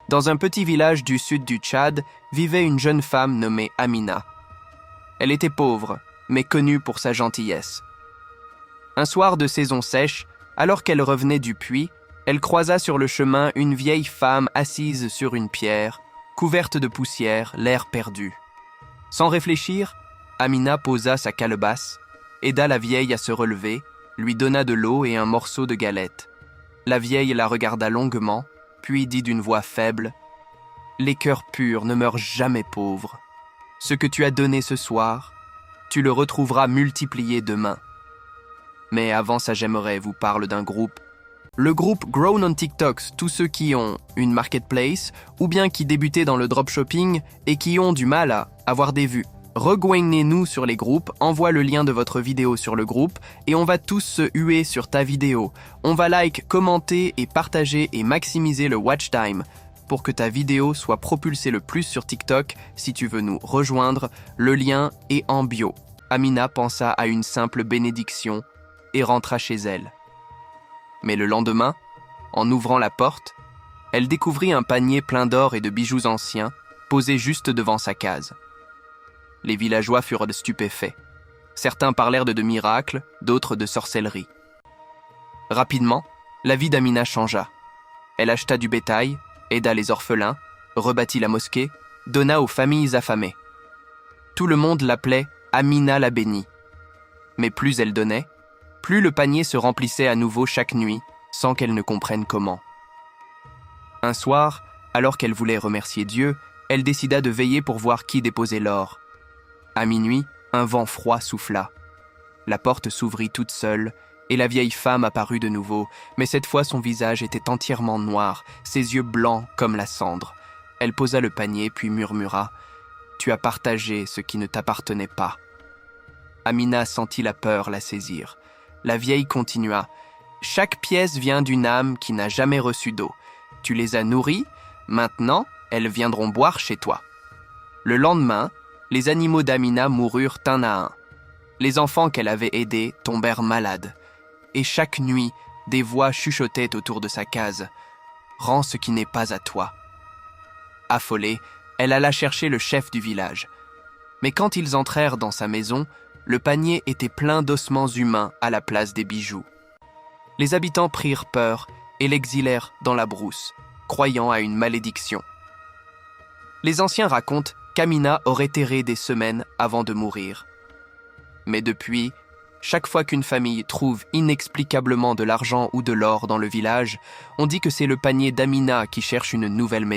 Dans un petit village du sud du Tchad vivait une jeune femme nommée Amina. Elle était pauvre, mais connue pour sa gentillesse. Un soir de saison sèche, alors qu'elle revenait du puits, elle croisa sur le chemin une vieille femme assise sur une pierre, couverte de poussière, l'air perdu. Sans réfléchir, Amina posa sa calebasse, aida la vieille à se relever, lui donna de l'eau et un morceau de galette. La vieille la regarda longuement, puis dit d'une voix faible « Les cœurs purs ne meurent jamais pauvres. Ce que tu as donné ce soir, tu le retrouveras multiplié demain. » Mais avant ça, j'aimerais vous parler d'un groupe. Le groupe Grown on TikTok, tous ceux qui ont une marketplace ou bien qui débutaient dans le dropshipping et qui ont du mal à avoir des vues. Rejoignez-nous sur les groupes, envoie le lien de votre vidéo sur le groupe et on va tous se huer sur ta vidéo. On va like, commenter et partager et maximiser le watch time pour que ta vidéo soit propulsée le plus sur TikTok. Si tu veux nous rejoindre, le lien est en bio. Amina pensa à une simple bénédiction et rentra chez elle. Mais le lendemain, en ouvrant la porte, elle découvrit un panier plein d'or et de bijoux anciens posé juste devant sa case. Les villageois furent stupéfaits. Certains parlèrent de miracles, d'autres de sorcellerie. Rapidement, la vie d'Amina changea. Elle acheta du bétail, aida les orphelins, rebâtit la mosquée, donna aux familles affamées. Tout le monde l'appelait Amina la bénie. Mais plus elle donnait, plus le panier se remplissait à nouveau chaque nuit, sans qu'elle ne comprenne comment. Un soir, alors qu'elle voulait remercier Dieu, elle décida de veiller pour voir qui déposait l'or. À minuit, un vent froid souffla. La porte s'ouvrit toute seule, et la vieille femme apparut de nouveau, mais cette fois son visage était entièrement noir, ses yeux blancs comme la cendre. Elle posa le panier puis murmura « Tu as partagé ce qui ne t'appartenait pas. » Amina sentit la peur la saisir. La vieille continua « Chaque pièce vient d'une âme qui n'a jamais reçu d'eau. Tu les as nourries, maintenant elles viendront boire chez toi. » Le lendemain, les animaux d'Amina moururent un à un. Les enfants qu'elle avait aidés tombèrent malades. Et chaque nuit, des voix chuchotaient autour de sa case. « Rends ce qui n'est pas à toi. » Affolée, elle alla chercher le chef du village. Mais quand ils entrèrent dans sa maison, le panier était plein d'ossements humains à la place des bijoux. Les habitants prirent peur et l'exilèrent dans la brousse, croyant à une malédiction. Les anciens racontent qu'Amina aurait erré des semaines avant de mourir. Mais depuis, chaque fois qu'une famille trouve inexplicablement de l'argent ou de l'or dans le village, on dit que c'est le panier d'Amina qui cherche une nouvelle maison.